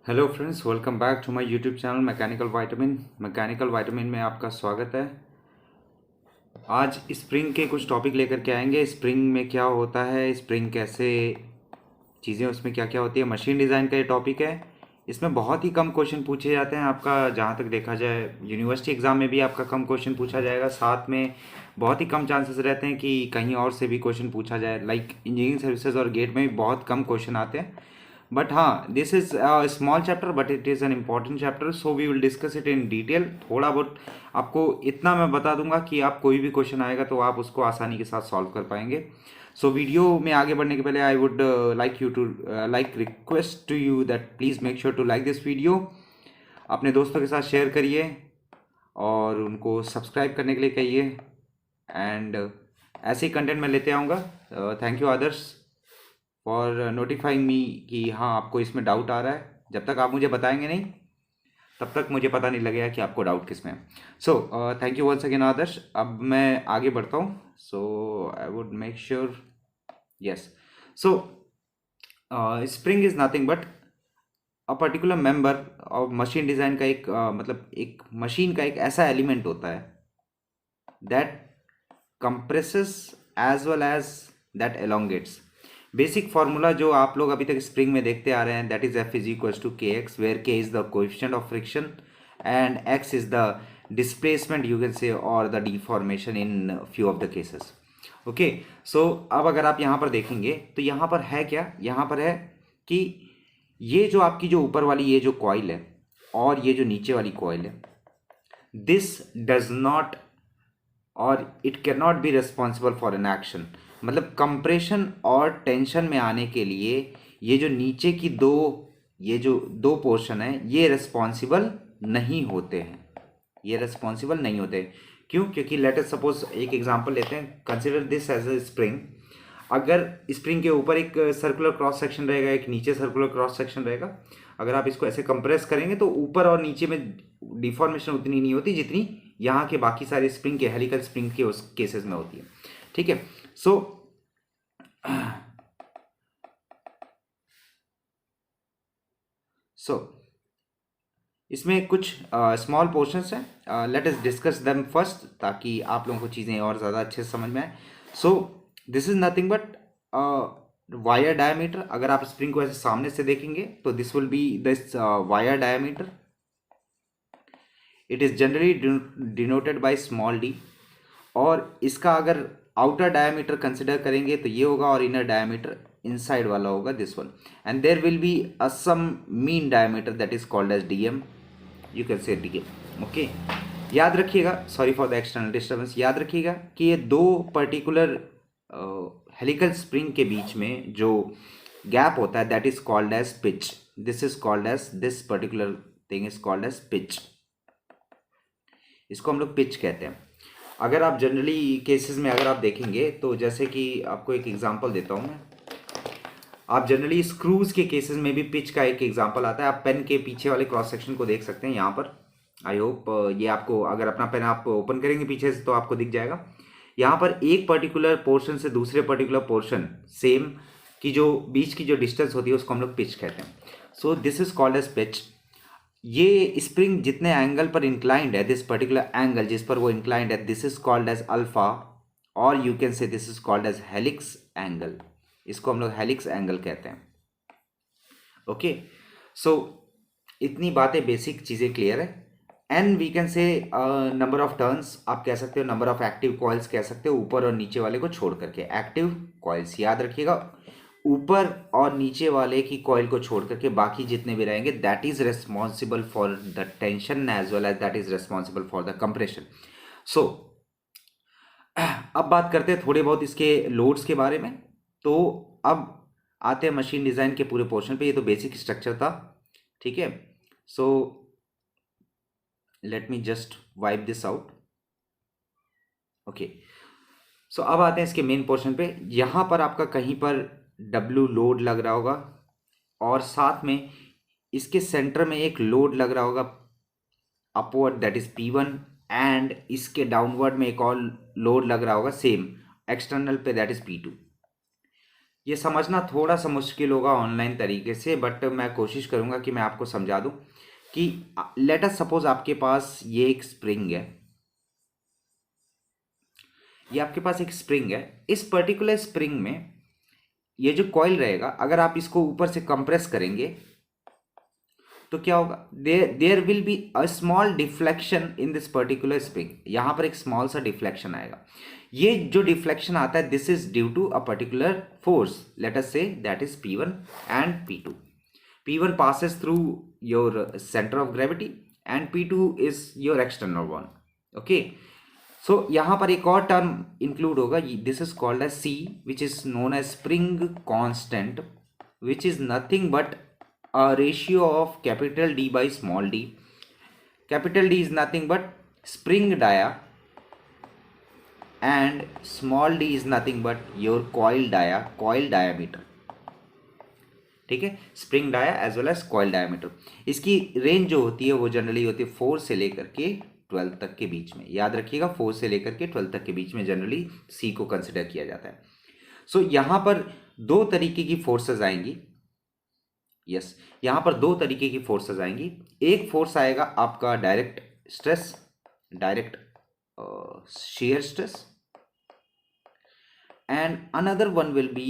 Hello friends, welcome back to my YouTube channel mechanical vitamin में आपका स्वागत है। आज स्प्रिंग के कुछ टॉपिक लेकर के आएंगे। स्प्रिंग में क्या होता है, स्प्रिंग कैसे, चीज़ें उसमें क्या क्या होती है। मशीन डिज़ाइन का ये टॉपिक है। इसमें बहुत ही कम क्वेश्चन पूछे जाते हैं। आपका जहाँ तक देखा जाए यूनिवर्सिटी एग्ज़ाम में भी आपका कम क्वेश्चन पूछा जाएगा। साथ में बहुत ही कम चांसेस रहते हैं कि कहीं और से भी क्वेश्चन पूछा जाए। लाइक इंजीनियरिंग सर्विसेज और गेट में भी बहुत कम क्वेश्चन आते हैं। बट हाँ, this is small chapter but it is an important chapter, so we will discuss it in detail. थोड़ा बहुत आपको इतना मैं बता दूंगा कि आप कोई भी क्वेश्चन आएगा तो आप उसको आसानी के साथ सॉल्व कर पाएंगे। सो वीडियो में आगे बढ़ने के पहले I would like request to you that please make sure to like this video. अपने दोस्तों के साथ शेयर करिए और उनको सब्सक्राइब करने के लिए कहिए। एंड ऐसे ही कंटेंट मैं लेते आऊँगा। Thank you Adarsh for notifying me कि हाँ आपको इसमें डाउट आ रहा है। जब तक आप मुझे बताएंगे नहीं तब तक मुझे पता नहीं लगेगा कि आपको डाउट किस में है। So thank you once again Adarsh. अब मैं आगे बढ़ता हूँ। So I would make sure, yes. So spring is nothing but a particular member और मशीन डिज़ाइन का एक मतलब एक मशीन का एक ऐसा एलिमेंट होता है that compresses as well as that elongates। Basic formula जो आप लोग अभी तक स्प्रिंग में देखते आ रहे हैं, that is F is equals to K X, where K is the coefficient of friction and X is the displacement you can say और the deformation in few of the cases. Okay, so अब अगर आप यहाँ पर देखेंगे तो यहाँ पर है क्या, यहाँ पर है कि ये जो आपकी जो ऊपर वाली ये जो कॉइल है और ये जो नीचे वाली कॉइल है, दिस डज नॉट और it can not be responsible for an action. मतलब कंप्रेशन और टेंशन में आने के लिए ये जो नीचे की ये जो दो पोर्शन है ये रिस्पॉन्सिबल नहीं होते हैं। ये रिस्पॉन्सिबल नहीं होते। क्यों? क्योंकि लेट अस सपोज एक एग्जांपल लेते हैं। Consider this as a spring. अगर स्प्रिंग के ऊपर एक सर्कुलर क्रॉस सेक्शन रहेगा, एक नीचे सर्कुलर क्रॉस सेक्शन रहेगा। अगर आप इसको ऐसे कंप्रेस करेंगे तो ऊपर और नीचे में डिफॉर्मेशन उतनी नहीं होती जितनी यहाँ के बाकी सारे स्प्रिंग के, हेलिकल स्प्रिंग के उस केसेस में होती है। ठीक है, सो इसमें कुछ स्मॉल पोर्शंस हैं। Let us discuss them first ताकि आप लोगों को चीज़ें और ज़्यादा अच्छे से समझ में आए। सो this is nothing but wire diameter. अगर आप स्प्रिंग को ऐसे सामने से देखेंगे तो this will be this wire diameter. It is generally denoted by small D. और इसका अगर आउटर डायमीटर कंसिडर करेंगे तो ये होगा और इनर डायमीटर इनसाइड वाला होगा this one. And there will be a some mean diameter that is called as DM, you can say DM. Okay, याद रखिएगा, sorry for the external disturbance, याद रखिएगा कि ये दो पर्टिकुलर हेलिकल स्प्रिंग के बीच में जो गैप होता है that is called as pitch. This is called as, this particular thing is called as pitch. इसको हम लोग पिच कहते हैं। अगर आप जनरली केसेस में अगर आप देखेंगे तो जैसे कि आपको एक एग्जांपल देता हूँ मैं। आप जनरली स्क्रूज के केसेस में भी पिच का एक एग्जांपल आता है। आप पेन के पीछे वाले क्रॉस सेक्शन को देख सकते हैं यहाँ पर। आई होप ये आपको, अगर अपना पेन आप ओपन करेंगे पीछे से तो आपको दिख जाएगा। यहाँ पर एक पर्टिकुलर पोर्शन से दूसरे पर्टिकुलर पोर्शन सेम की जो बीच की जो डिस्टेंस होती है उसको हम लोग पिच कहते हैं। So this is called as pitch. ये स्प्रिंग जितने एंगल पर इंक्लाइंड है, दिस पर्टिकुलर एंगल जिस पर वो इंक्लाइंड है, this is called as alpha, और you can say this is called as helix angle. इसको हम लोग हेलिक्स एंगल कहते हैं। ओके, सो इतनी बातें, बेसिक चीज़ें क्लियर है। And we can say number of turns आप कह सकते हो, नंबर ऑफ एक्टिव कॉइल्स कह सकते हो, ऊपर और नीचे वाले को छोड़ करके। एक्टिव कॉइल्स याद रखिएगा, ऊपर और नीचे वाले की कॉइल को छोड़ करके बाकी जितने भी रहेंगे that is responsible for the tension as well as that is responsible for the compression. So अब बात करते हैं थोड़े बहुत इसके लोड्स के बारे में। तो अब आते हैं मशीन डिज़ाइन के पूरे पोर्शन पे। ये तो बेसिक स्ट्रक्चर था, ठीक है। So let me just wipe this out. Okay, so अब आते हैं इसके मेन पोर्शन पे। यहाँ पर आपका कहीं पर W लोड लग रहा होगा और साथ में इसके सेंटर में एक लोड लग रहा होगा upward, that is P1, and इसके डाउनवर्ड में एक और लोड लग रहा होगा सेम एक्सटर्नल पे, दैट इज P2। ये समझना थोड़ा सा मुश्किल होगा ऑनलाइन तरीके से, बट मैं कोशिश करूँगा कि मैं आपको समझा दूँ कि लेट अस सपोज आपके पास ये एक स्प्रिंग है, ये आपके पास एक स्प्रिंग है। इस पर्टिकुलर स्प्रिंग में ये जो कॉइल रहेगा, अगर आप इसको ऊपर से कंप्रेस करेंगे तो क्या होगा, there will be a small deflection in this particular spring. यहाँ पर एक स्मॉल सा डिफ्लेक्शन आएगा। ये जो डिफ्लेक्शन आता है, this is due to a particular force, let us say that is P1 and P2. P1 passes through your center of gravity and P2 is your external one. Okay, so यहाँ पर एक और term include होगा, this is called as C, which is known as spring constant, which is nothing but a ratio of capital D by small d. Capital D is nothing but spring dia and small d is nothing but your coil diameter. ठीक है, spring dia as well as coil diameter. इसकी range जो होती है वो generally होती है 4 से लेकर के 12 तक के बीच में। याद रखिएगा, 4 से लेकर के 12 तक के बीच में जनरली सी को कंसिडर किया जाता है। सो यहाँ पर दो तरीके की फोर्सेस आएंगी। यस, यहाँ पर दो तरीके की फोर्सेस आएंगी। एक फोर्स आएगा आपका direct stress, direct shear stress, and another one will be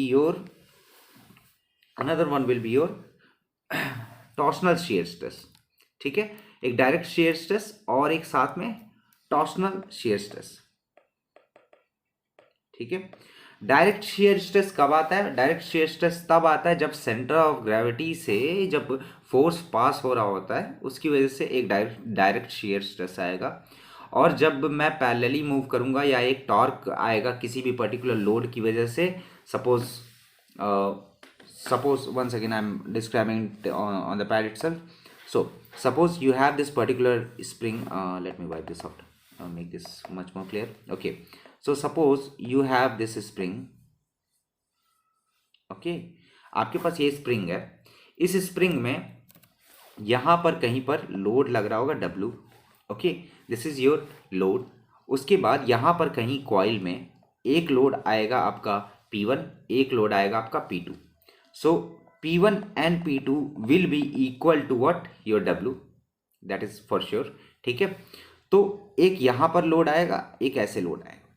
your torsional shear stress. ठीक है, एक डायरेक्ट shear stress और एक साथ में टॉर्सनल shear stress. ठीक है, डायरेक्ट shear stress कब आता है? डायरेक्ट shear stress तब आता है जब सेंटर ऑफ ग्रेविटी से जब फोर्स पास हो रहा होता है, उसकी वजह से एक डायरेक्ट shear stress आएगा। और जब मैं पैरेलली मूव करूंगा या एक टॉर्क आएगा किसी भी पर्टिकुलर लोड की वजह से, suppose once again I'm describing it on the pad itself. So suppose you have this particular spring, let me wipe this out, make this much more clear. Okay, so suppose you have this spring. Okay, आपके पास ये spring है। इस spring में यहाँ पर कहीं पर load लग रहा होगा W. Okay, this is your load. उसके बाद यहाँ पर कहीं कॉइल में एक लोड आएगा आपका P1, एक लोड आएगा आपका P2. So P1 and P2 will be equal to what, your W, that is for sure. ठीक है, तो एक यहाँ पर लोड आएगा, एक ऐसे लोड आएगा।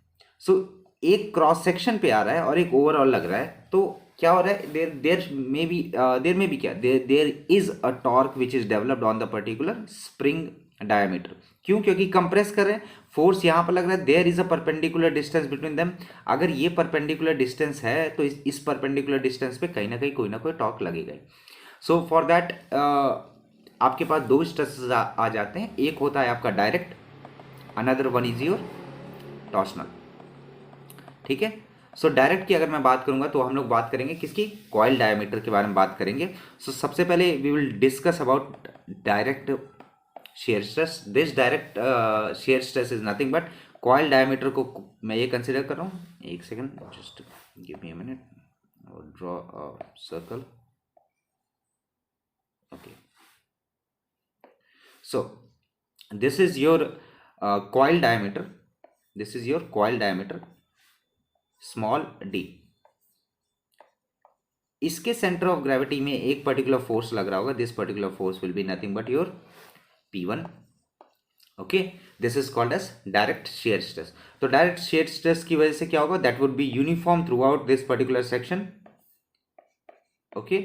सो एक क्रॉस सेक्शन पे आ रहा है और एक ओवरऑल लग रहा है। तो क्या हो रहा है, देर में भी क्या, there is a torque which is developed on the particular spring diameter. क्यों? क्योंकि कंप्रेस कर रहे हैं, फोर्स यहाँ पर लग रहा है, there is a perpendicular distance between them. अगर ये परपेंडिकुलर डिस्टेंस है तो इस परपेंडिकुलर डिस्टेंस पे कहीं ना कहीं कोई ना कोई टॉर्क लगेगा। सो फॉर दैट आपके पास दो स्ट्रेसेस आ जाते हैं। एक होता है आपका direct, another one is your torsional. ठीक है, सो डायरेक्ट की अगर मैं बात करूंगा तो हम लोग बात करेंगे किसकी, कॉइल डायमीटर के बारे में बात करेंगे। सो सबसे पहले we will discuss about direct shear stress. This direct shear stress is nothing but coil diameter को मैं ये कंसिडर कर रहा हूँ। एक second, just give me a minute, draw a circle. Okay, so this is your coil diameter, this is your coil diameter small d. इसके centre of gravity में एक पर्टिकुलर फोर्स लग रहा होगा, this particular force will be nothing but your P1. Okay, this is called as direct shear stress. तो direct shear stress की वजह से क्या होगा, that would be uniform throughout this particular section. Okay,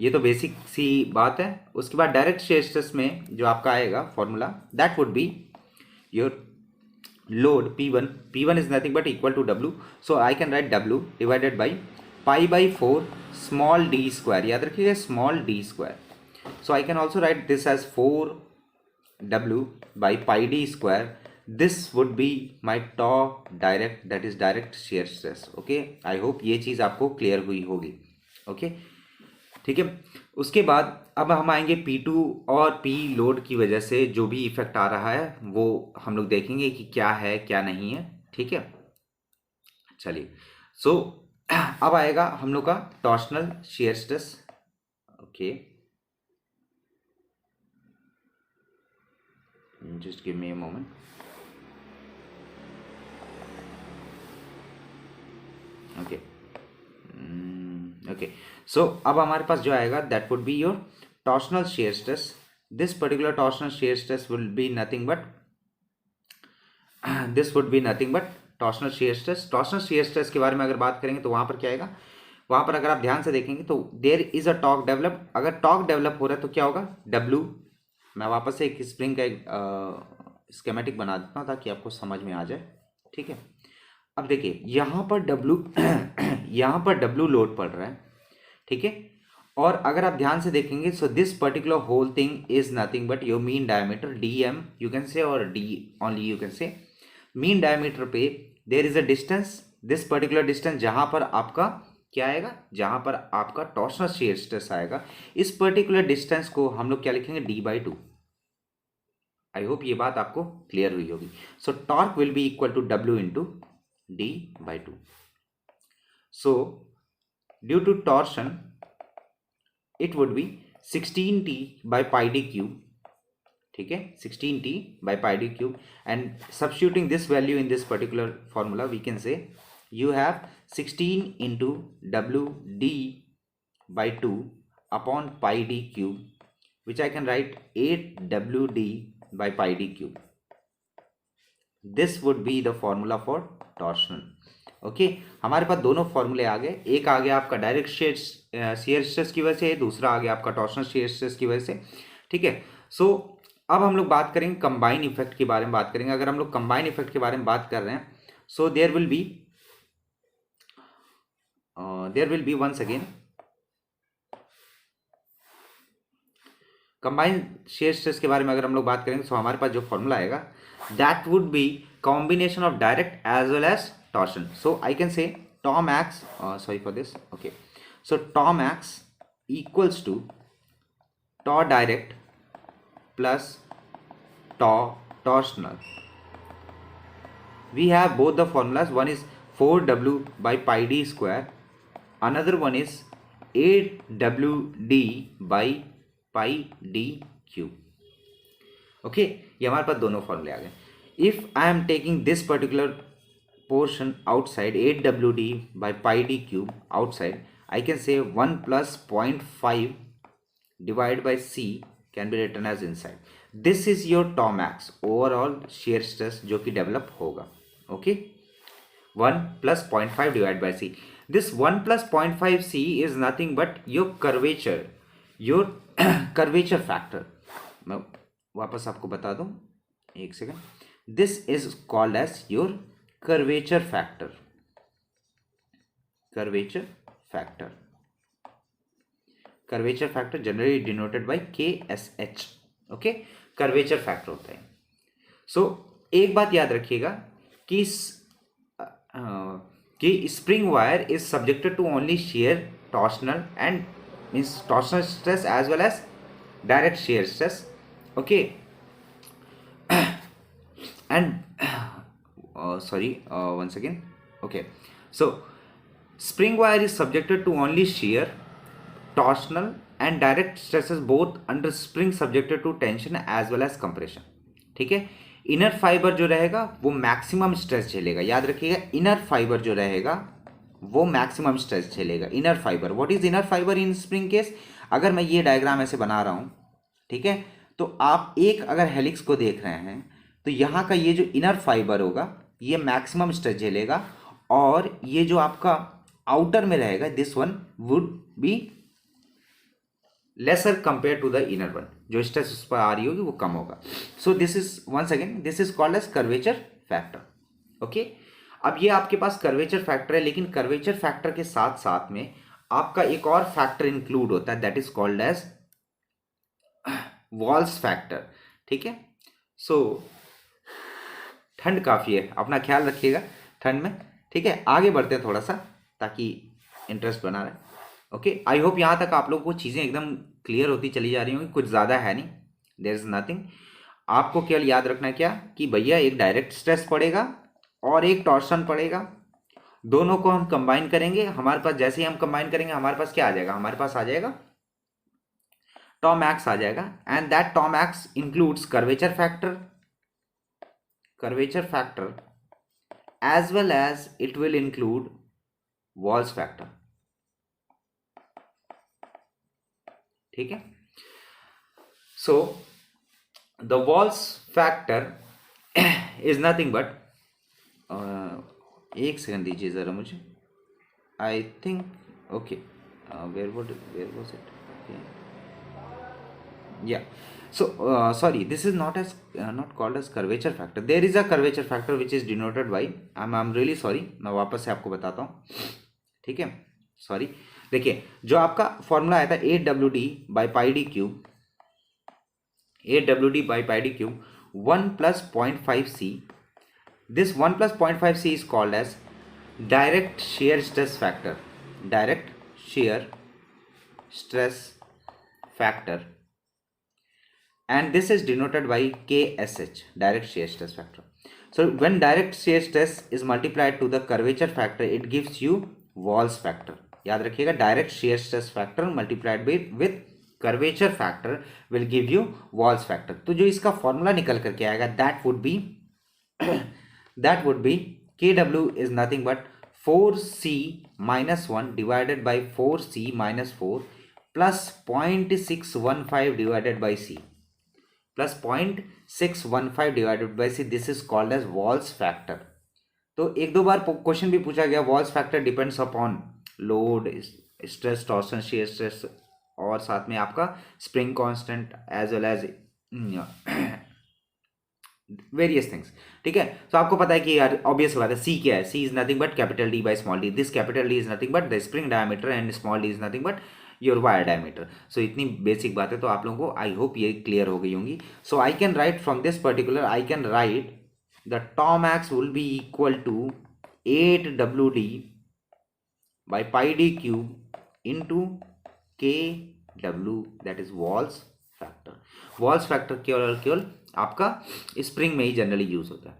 ये तो बेसिक सी बात है। उसके बाद डायरेक्ट शेयर स्ट्रेस में जो आपका आएगा formula, that would be your load P1. P1 is nothing but equal to W. So I can write W divided by pi by 4 small d square. याद रखिएगा, small d square. So I can also write this as 4W by pi d square. This would be my tau direct, that is direct shear stress. Okay, I hope ये चीज़ आपको clear हुई होगी। Okay, ठीक है। उसके बाद अब हम आएंगे P2 और P लोड की वजह से जो भी इफेक्ट आ रहा है वो हम लोग देखेंगे कि क्या है क्या नहीं है। ठीक है, चलिए। सो अब आएगा हम लोग का torsional shear stress. Okay, just give me a moment. Okay, okay, so अब हमारे पास जो आएगा that would be your torsional shear stress. This particular torsional shear stress will be nothing but this would be nothing but torsional shear stress. Torsional shear stress के बारे में अगर बात करेंगे तो वहां पर क्या आएगा, वहां पर अगर आप ध्यान से देखेंगे तो there is a torque develop. अगर टॉर्क डेवलप हो रहा है तो क्या होगा, डब्ल्यू. मैं वापस से एक स्प्रिंग का एक स्केमेटिक बना देता हूँ ताकि आपको समझ में आ जाए. ठीक है, अब देखिए यहाँ पर डब्ल्यू यहाँ पर डब्ल्यू लोड पड़ रहा है. ठीक है, और अगर आप ध्यान से देखेंगे so this particular whole thing is nothing but your mean diameter D M you can say, और D only you can say. Mean diameter पे there is a distance, this particular distance जहां पर आपका क्या आएगा, जहां पर आपका टॉर्शनल shear stress आएगा, इस पर्टिकुलर डिस्टेंस को हम लोग क्या लिखेंगे, D by two. I hope ये बात आपको क्लियर हुई होगी. So torque will be equal to W into D by two. So due to torsion it would be 16t by pi d cube. ठीक है, 16t by pi d cube, and substituting this value in this particular formula we can say you have 16 into w d by 2 upon pi d cube, which I can write 8 w d by pi d cube. This would be the formula for torsional. Okay, हमारे पास दोनों फॉर्मूले आ गए. एक आ गया आपका direct shear stress की वजह से, दूसरा आ गया आपका टॉर्शनल shear stress की वजह से. ठीक है, सो अब हम लोग बात करेंगे कंबाइन इफेक्ट के बारे में बात करेंगे. अगर हम लोग कंबाइन इफेक्ट के बारे में बात कर रहे हैं so there will be once again combine shear stress के बारे में अगर हम लोग बात करेंगे तो हमारे पास जो फॉर्मूला आएगा that would be combination of direct as well as torsion. So I can say tau max, sorry for this. Okay, so tau max equals to tau direct plus tau torsional. We have both the formulas. One is 4w by pi d square. Another one is 8wd by pi d cube. Okay, ये हमारे पास दोनों फॉर्मूले आ गए. If I am taking this particular portion outside 8wd by pi d cube outside, I can say 1 plus 0.5 divided by c can be written as inside. This is your tau max overall shear stress जो कि develop होगा. Okay, 1 plus 0.5 divided by c. This 1 plus 0.5 c is nothing but your curvature factor. मैं वापस आपको बता दूं, एक second. This is called as your curvature factor. Curvature factor generally denoted by KSH. Okay, curvature factor होता है. सो एक बात याद रखिएगा कि spring wire is subjected to only shear, torsional and means torsional stress as well as direct shear stress. Okay, and once again. Okay, so spring wire is subjected to only shear, torsional and direct stresses both under spring subjected to tension as well as compression. ठीक है, inner fibre जो रहेगा वो maximum stress झेलेगा. याद रखिएगा, inner fibre जो रहेगा वो मैक्सिमम स्ट्रेस झेलेगा. Inner fibre, what is inner fibre in spring case? अगर मैं ये डायग्राम ऐसे बना रहा हूं, ठीक है, तो आप एक अगर हेलिक्स को देख रहे हैं तो यहाँ का ये जो इनर फाइबर होगा ये मैक्सिमम स्ट्रेस झेलेगा, और ये जो आपका आउटर में रहेगा this one would be lesser compare to the inner one. जो स्ट्रेस उस पर आ रही होगी वो कम होगा. So this is once again this is called as curvature factor. Okay, अब ये आपके पास कर्वेचर फैक्टर है, लेकिन कर्वेचर फैक्टर के साथ साथ में आपका एक और फैक्टर इंक्लूड होता है that is called as Wahl's factor. ठीक है, सो ठंड काफ़ी है, अपना ख्याल रखिएगा ठंड में. ठीक है, आगे बढ़ते हैं थोड़ा सा ताकि इंटरेस्ट बना रहे. ओके, आई होप यहाँ तक आप लोगों को चीज़ें एकदम क्लियर होती चली जा रही होंगी. कुछ ज़्यादा है नहीं, देयर इज़ नथिंग. आपको केवल याद रखना क्या कि भैया एक डायरेक्ट स्ट्रेस पड़ेगा और एक टॉर्शन पड़ेगा. दोनों को हम कंबाइन करेंगे. हमारे पास जैसे ही हम कंबाइन करेंगे हमारे पास क्या आ जाएगा, हमारे पास आ जाएगा tau max आ जाएगा. And that tau max includes curvature factor as well as it will include Walls factor. ठीक है। So the Wahl's factor is nothing but, एक सेकंड दीजिए ज़रा मुझे, I think okay, where was it, yeah. So sorry, this is not as not called as curvature factor. There is a curvature factor which is denoted by, I'm really sorry, मैं वापस से आपको बताता हूँ, ठीक है, सॉरी। देखिए जो आपका फॉर्मूला आया था 8 WD by pi D cube, 8 WD by pi D cube 1 plus 0.5C, this 1 plus 0.5C is called as direct shear stress factor, direct shear stress factor, and this is denoted by KSH, direct shear stress factor. So when direct shear stress is multiplied to the curvature factor, it gives you Walls factor. याद रखिएगा, direct shear stress factor multiplied with curvature factor will give you Walls factor. तो जो इसका formula निकल करके आएगा that would be KW is nothing but 4C minus 1 divided by 4C minus 4 plus 0.615 divided by C plus 0.615 divided by C. This is called as Walls factor. तो एक दो बार question भी पूछा गया, Walls factor depends upon load, stress, torsion, shear stress और साथ में आपका spring constant as well as various things, ठीक है। तो आपको पता है कि यार ऑब्वियस बात है, सी क्या है, C is nothing but capital D by small D, this capital D is nothing but the spring diameter and small D is nothing but your wire diameter. So इतनी बेसिक बात है, तो आप लोगों को आई होप ये क्लियर हो गई होंगी। So I can write from this particular, I can write the Taumax will be equal to 8 WD by pi d cube into KW, that is Walls factor. Walls factor केवल आपका spring में ही generally use होता है,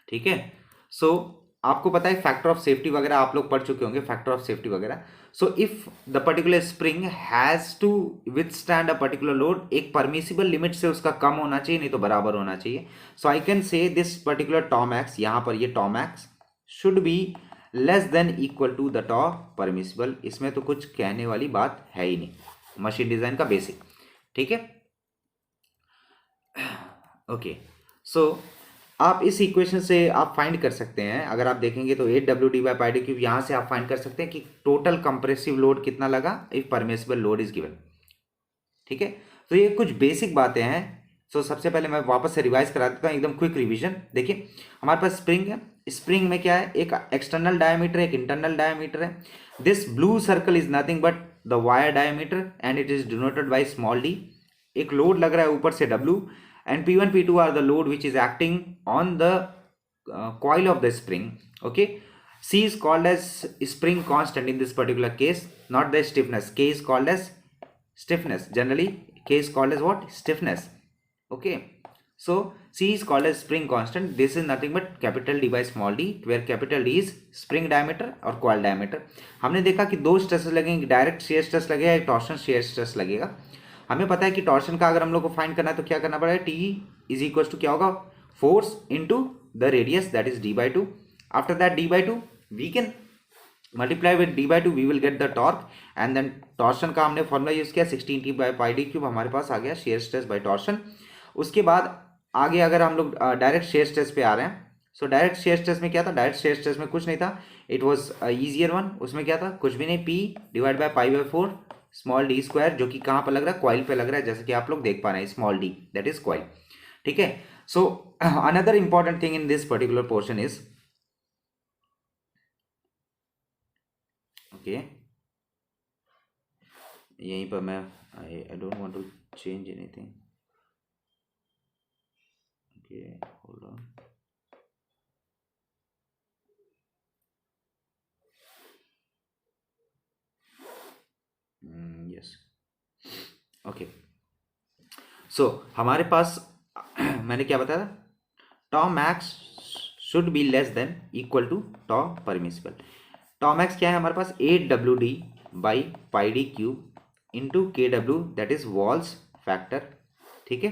ठीक है। सो आपको पता है फैक्टर ऑफ सेफ्टी वगैरह आप लोग पढ़ चुके होंगे, फैक्टर ऑफ सेफ्टी वगैरह। So if the particular spring has to withstand a particular load, एक परमिसिबल लिमिट से उसका कम होना चाहिए, नहीं तो बराबर होना चाहिए। So I can say this particular Taumax, यहाँ पर ये Taumax should be less than equal to the tau permissible. इसमें तो कुछ कहने वाली बात है ही नहीं, मशीन डिजाइन का बेसिक, ठीक है। ओके, सो आप इस इक्वेशन से आप फाइंड कर सकते हैं, अगर आप देखेंगे तो 8 WD by pi D cube, यहाँ से आप फाइंड कर सकते हैं कि टोटल कंप्रेसिव लोड कितना लगा if permissible load is given, ठीक है। तो ये कुछ बेसिक बातें हैं। सो सबसे पहले मैं वापस से रिवाइज करा देता हूँ, एकदम क्विक रिवीजन। देखिए हमारे पास स्प्रिंग है, स्प्रिंग में क्या है, एक एक्सटर्नल डायमीटर, एक इंटरनल डायमीटर है। This blue circle is nothing but the wire diameter and it is denoted by small D. एक लोड लग रहा है ऊपर से W, and P1 P2 are the load which is acting on the coil of the spring, okay. C is called as spring constant in this particular case, not the stiffness. K is called as stiffness, generally K is called as what, stiffness, okay. So C is called as spring constant. This is nothing but capital D by small d, where capital D is spring diameter और coil diameter. हमने देखा कि दो stresses लगेंगे, direct shear stress लगेगा, एक torsion shear stress लगेगा। हमें पता है कि टॉर्शन का अगर हम लोग को फाइंड करना है तो क्या करना पड़ेगा, T इज इक्वल टू क्या होगा, force into the radius, that is d/2। After that d/2 we can multiply with d/2, we will get the torque, and then torsion का हमने फॉर्मूला यूज किया 16T by pi D cube, हमारे पास आ गया shear stress by torsion. उसके बाद आगे अगर हम लोग डायरेक्ट शेयर स्ट्रेस पे आ रहे हैं, सो डायरेक्ट शेयर स्ट्रेस में क्या था, डायरेक्ट शेयर स्ट्रेस में कुछ नहीं था, इट वॉज ईजियर वन। उसमें क्या था, कुछ भी नहीं, P divide by pi by 4 small D square, जो कि कहाँ पर लग रहा है, कॉइल पे लग रहा है, जैसे कि आप लोग देख पा रहे हैं, small D that is coil, ठीक है। So another important thing in this particular portion is, okay, यहीं पर मैं I don't want to change anything, okay hold on. Yes, okay. So हमारे पास मैंने क्या बताया था, Taumax should be less than equal to tau permissible. Taumax क्या है हमारे पास, 8 WD by pi D cube into KW, that is Walls factor, ठीक है।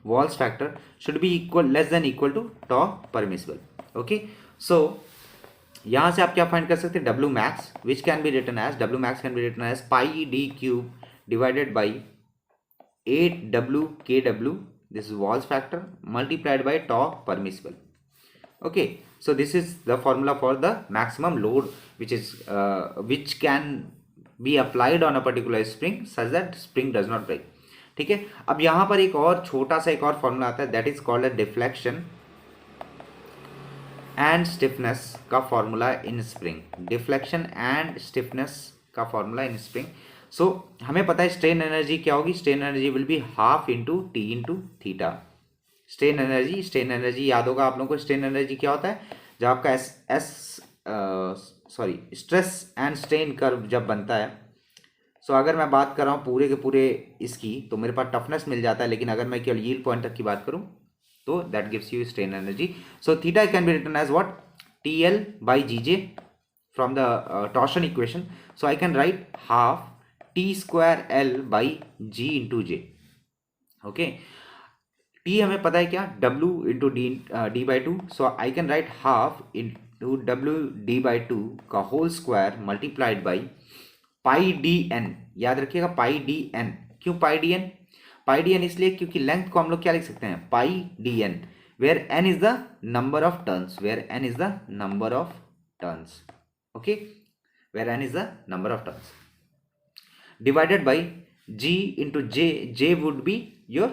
walls factor should be equal less than equal to tau permissible. Okay, so यहाँ से आप क्या फाइंड कर सकते हैं, W max which can be written as W max can be written as pi d cube divided by 8W kW, this is walls factor, multiplied by tau permissible. Okay, so this is the formula for the maximum load which can be applied on a particular spring such that spring does not break. ठीक है, अब यहाँ पर एक और छोटा सा एक और फॉर्मूला आता है, that is called a deflection and stiffness का formula in spring. Deflection and stiffness का फॉर्मूला इन स्प्रिंग. सो हमें पता है स्ट्रेन एनर्जी क्या होगी, strain energy will be half into T into theta. Strain energy याद होगा आप लोगों को. स्ट्रेन एनर्जी क्या होता है, जब आपका स्ट्रेस एंड स्ट्रेन कर्व जब बनता है. सो अगर मैं बात कर रहा हूँ पूरे के पूरे इसकी, तो मेरे पास टफनेस मिल जाता है, लेकिन अगर मैं केवल यील्ड पॉइंट तक की बात करूँ तो that gives you strain energy. So theta can be written as what, TL by GJ from the torsion equation. So I can write half T square L by G into J. Okay, T हमें पता है क्या, W into D by 2. So I can write half into W D by 2 का whole square multiplied by pi D N. याद रखिएगा pi D N. क्यों pi D N? Pi D N इसलिए क्योंकि लेंथ को हम लोग क्या लिख सकते हैं, pi D N, where N is the number of turns, where N is the number of turns. Okay, where N is the number of turns, divided by G into J. J would be your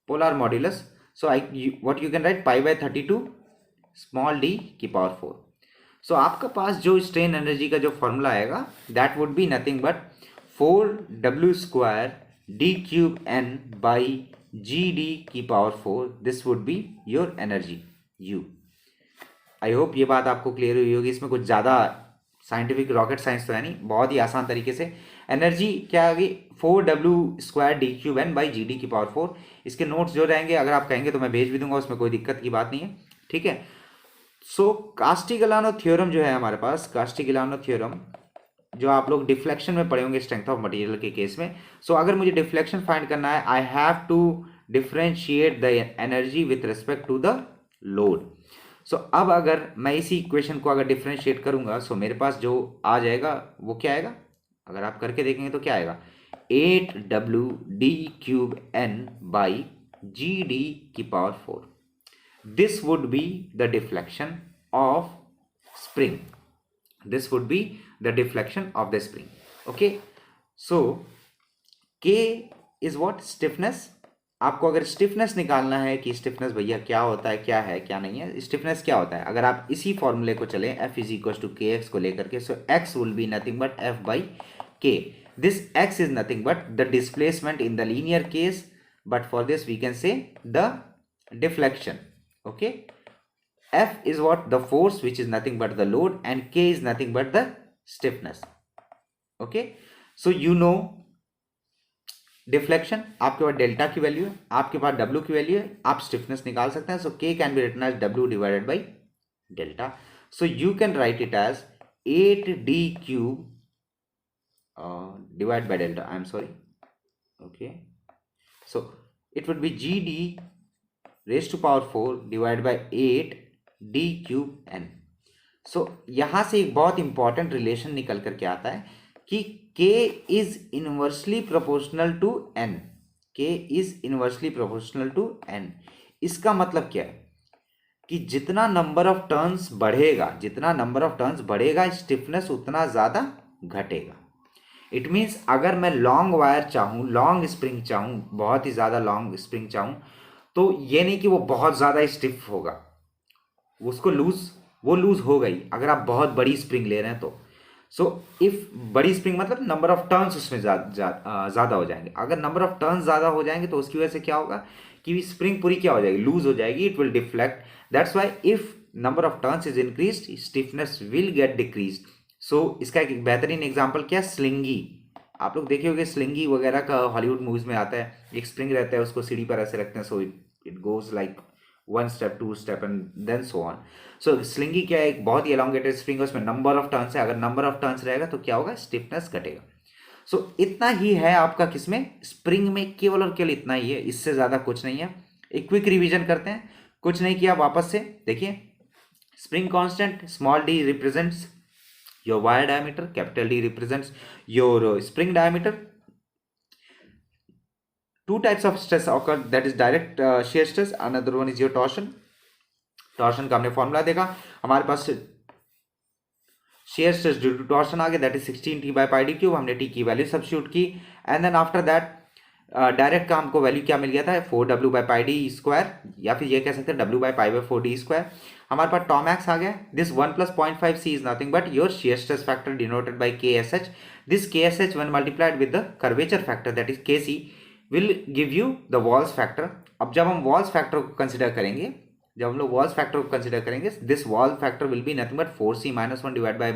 polar modulus. So what you can write, pi by 32 small D की power 4. So आपका पास जो strain energy का जो formula आएगा that would be nothing but 4W square D cube N by G D की power 4. This would be your energy U. I hope ये बात आपको क्लियर हुई होगी. इसमें कुछ ज़्यादा साइंटिफिक रॉकेट साइंस तो है नहीं, बहुत ही आसान तरीके से एनर्जी क्या आ गई, 4W square D cube N by G D की पावर 4. इसके नोट्स जो रहेंगे अगर आप कहेंगे तो मैं भेज भी दूंगा, उसमें कोई दिक्कत की बात नहीं है. ठीक है, सो कास्टिग्लियानो थ्योरम जो है हमारे पास, कास्टिग्लियानो थ्योरम जो आप लोग डिफ्लेक्शन में पढ़े होंगे स्ट्रेंथ ऑफ मटेरियल के केस में. सो अगर मुझे डिफ्लेक्शन फाइंड करना है, I have to differentiate the energy with respect to the load. So अब अगर मैं इसी इक्वेशन को अगर डिफरेंशिएट करूंगा, सो मेरे पास जो आ जाएगा वो क्या आएगा, अगर आप करके देखेंगे तो क्या आएगा, 8W D cube N by G D की power 4. This would be the deflection of spring. This would be the deflection of the spring. Okay, so K is what, stiffness. आपको अगर स्टिफनेस निकालना है कि स्टिफनेस भैया क्या होता है, क्या है क्या नहीं है, स्टिफनेस क्या होता है, अगर आप इसी फॉर्मूले को चलें F is equal to K X को लेकर के, so x will be nothing but F by K. This x is nothing but the displacement in the linear case, but for this we can say the deflection. Okay, F is what, the force which is nothing but the load, and K is nothing but the stiffness. Okay, so you know deflection, आपके पास delta की value है, आपके पास W की value है, आप stiffness निकाल सकते हैं. So K can be written as W divided by delta. So you can write it as 8D cube divided by delta. I am sorry. Okay, so it would be GD raised to power 4 divided by 8 d cube n. सो यहाँ से एक बहुत important relation निकल करके आता है कि K is inversely proportional to N. K is inversely proportional to N. इसका मतलब क्या है कि जितना नंबर ऑफ टर्न्स बढ़ेगा, जितना नंबर ऑफ टर्न्स बढ़ेगा, स्टिफनेस उतना ज़्यादा घटेगा. इट मीन्स अगर मैं लॉन्ग वायर चाहूँ, लॉन्ग स्प्रिंग चाहूँ, बहुत ही ज़्यादा लॉन्ग स्प्रिंग चाहूँ, तो ये नहीं कि वो बहुत ज़्यादा स्टिफ होगा, उसको वो लूज हो गई अगर आप बहुत बड़ी स्प्रिंग ले रहे हैं तो. सो इफ बड़ी स्प्रिंग मतलब नंबर ऑफ टर्न्स उसमें ज़्यादा हो जाएंगे. अगर नंबर ऑफ टर्न्स ज़्यादा हो जाएंगे तो उसकी वजह से क्या होगा कि स्प्रिंग पूरी क्या हो जाएगी, लूज हो जाएगी, it will deflect. That's why if number of turns is increase, stiffness will get decrease. So इसका एक बेहतरीन एग्जाम्पल क्या है, स्लिंगी. आप लोग देखे होंगे स्लिंगी वगैरह का हॉलीवुड मूवीज में आता है, एक स्प्रिंग रहता है, उसको सीढ़ी पर ऐसे रखते हैं, so it goes like 1 step 2 step and then so on. So slinky क्या है, एक बहुत ही एलोंगेटेड स्प्रिंग है, उसमें नंबर ऑफ टर्न्स है. अगर नंबर ऑफ टर्न्स रहेगा तो क्या होगा, स्टिफनेस घटेगा. सो इतना ही है आपका किसमें, स्प्रिंग में, केवल और केवल इतना ही है, इससे ज़्यादा कुछ नहीं है। एक क्विक रिवीजन करते हैं, कुछ नहीं किया, वापस से देखिए। Spring constant, small D represents your wire diameter, capital D represents your spring diameter. Two types of stress occur, that is direct shear stress, another one is your torsion. Torsion का हमने फॉर्मूला देखा, हमारे पास shear stress due to torsion आ गया, that is 16 T by pi D cube, हमने T की value substitute की, and then after that direct का हमको वैल्यू क्या मिल गया था, 4w by pi D square, या फिर ये कह सकते हैं w by pi by 4d square. हमारे पास टॉमैक्स आ गया, this 1 plus 0.5 c is nothing but your shear stress factor denoted by KSH। This KSH when multiplied with the curvature factor that is KC will give you the Walls factor। अब जब हम Walls factor को consider करेंगे, जब हम लोग walls factor को consider करेंगे, this wall factor will be nothing but 4c minus 1 divide by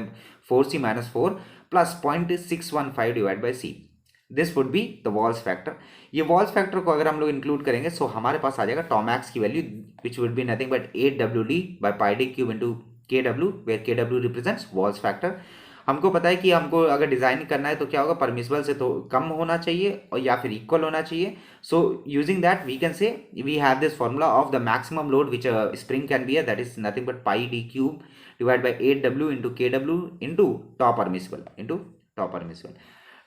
4c minus 4 plus 0.615 divide by c, this would be the Wahl's factor. ये वॉल्स फैक्टर को अगर हम लोग इंक्लूड करेंगे, सो हमारे पास आ जाएगा टॉमैक्स की value which would be nothing but 8wd by pi D cube into KW, where KW represents Wahl's factor. हमको पता है कि हमको अगर डिजाइन करना है तो क्या होगा, परमिसिबल से तो कम होना चाहिए और या फिर इक्वल होना चाहिए। So using that we can say we have this formula of the maximum load which spring can be, that is nothing but pi D cube divide by 8w into KW into tau permissible.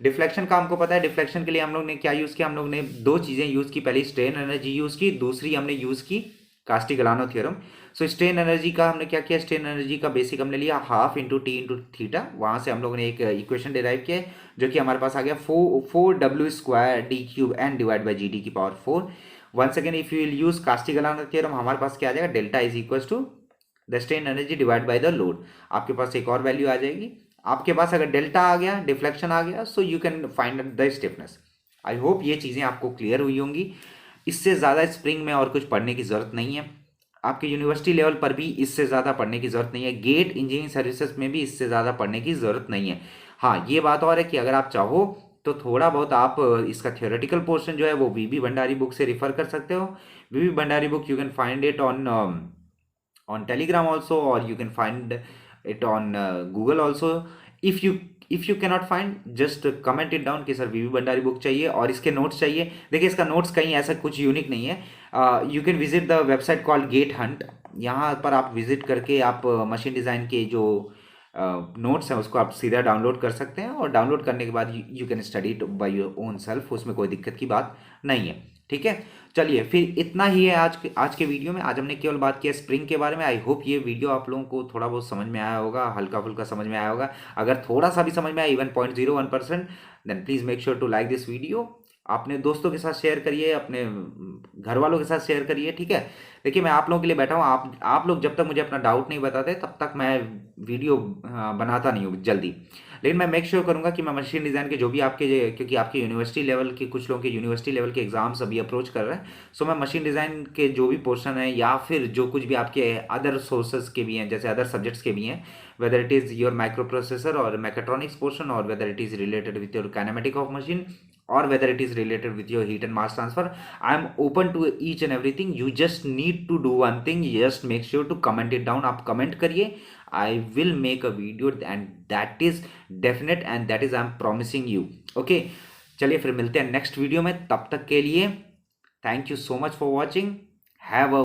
Deflection का हमको पता है, deflection के लिए हम लोग ने क्या यूज किया, हम लोग ने दो चीजें यूज की, पहली स्ट्रेन एनर्जी यूज की, दूसरी हमने यूज की कास्टिग्लिआनो थ्योरम। सो स्ट्रेन एनर्जी का हमने क्या किया, स्ट्रेन एनर्जी का बेसिक हमने लिया half into T into theta, वहां से हम लोगों ने एक इक्वेशन डिराइव किया जो कि हमारे पास आ गया 4w square D cube N divide by GD की power 4। Once again if you will use Castigliano theorem, हमारे पास क्या आ जाएगा, delta is equal to the strain energy divide by the load. आपके पास एक और वैल्यू आ जाएगी, आपके पास अगर डेल्टा आ गया, डिफ्लेक्शन आ गया, so you can find the stiffness. I hope ये चीज़ें आपको क्लियर हुई होंगी। इससे ज़्यादा स्प्रिंग में और कुछ पढ़ने की ज़रूरत नहीं है, आपके यूनिवर्सिटी लेवल पर भी इससे ज़्यादा पढ़ने की ज़रूरत नहीं है, गेट इंजीनियरिंग सर्विसेज में भी इससे ज़्यादा पढ़ने की ज़रूरत नहीं है। हाँ, ये बात और है कि अगर आप चाहो तो थोड़ा बहुत आप इसका थियोरेटिकल पोर्शन जो है वो वीबी भंडारी बुक से रिफर कर सकते हो। VB Bhandari book you can find it on Telegram also, or you can find it on Google also। if you cannot find, just comment it down कि सर वीवी Bhandari book चाहिए और इसके नोट्स चाहिए। देखिए इसका नोट्स कहीं ऐसा कुछ यूनिक नहीं है। You can visit the website called Get Hunt, यहाँ पर आप विजिट करके आप मशीन डिज़ाइन के जो नोट्स हैं उसको आप सीधा डाउनलोड कर सकते हैं, और डाउनलोड करने के बाद you can study it by your own self, उसमें कोई दिक्कत की बात नहीं है। ठीक है, चलिए फिर इतना ही है आज के वीडियो में। आज हमने केवल बात किया स्प्रिंग के बारे में। आई होप ये वीडियो आप लोगों को थोड़ा बहुत समझ में आया होगा, हल्का फुल्का समझ में आया होगा। अगर थोड़ा सा भी समझ में आया, even 0.01%, then please make sure to like this video. अपने दोस्तों के साथ शेयर करिए, अपने घर वालों के साथ शेयर करिए। ठीक है, देखिए मैं आप लोगों के लिए बैठा हूँ, आप लोग जब तक मुझे अपना डाउट नहीं बताते तब तक मैं वीडियो बनाता नहीं हूँ जल्दी। लेकिन मैं मेक श्योर करूँगा कि मैं मशीन डिज़ाइन के जो भी आपके, क्योंकि आपके यूनिवर्सिटी लेवल के कुछ लोगों के यूनिवर्सिटी लेवल के एग्जाम्स अभी अप्रोच कर रहे हैं, सो मैं मशीन डिज़ाइन के जो भी पोर्शन है या फिर जो कुछ भी आपके अदर सोर्सेज के भी हैं, जैसे अदर सब्जेक्ट्स के भी हैं, whether it is your microprocessor or mechatronics portion, or whether it is related with your kinematic of machine, or whether it is related with your heat and mass transfer, I am open to each and everything। You just need to do one thing, just make sure to comment it down। आप comment करिए, I will make a video and that is definite and that is I am promising you। okay, चलिए फिर मिलते हैं next video में, तब तक के लिए thank you so much for watching. Have a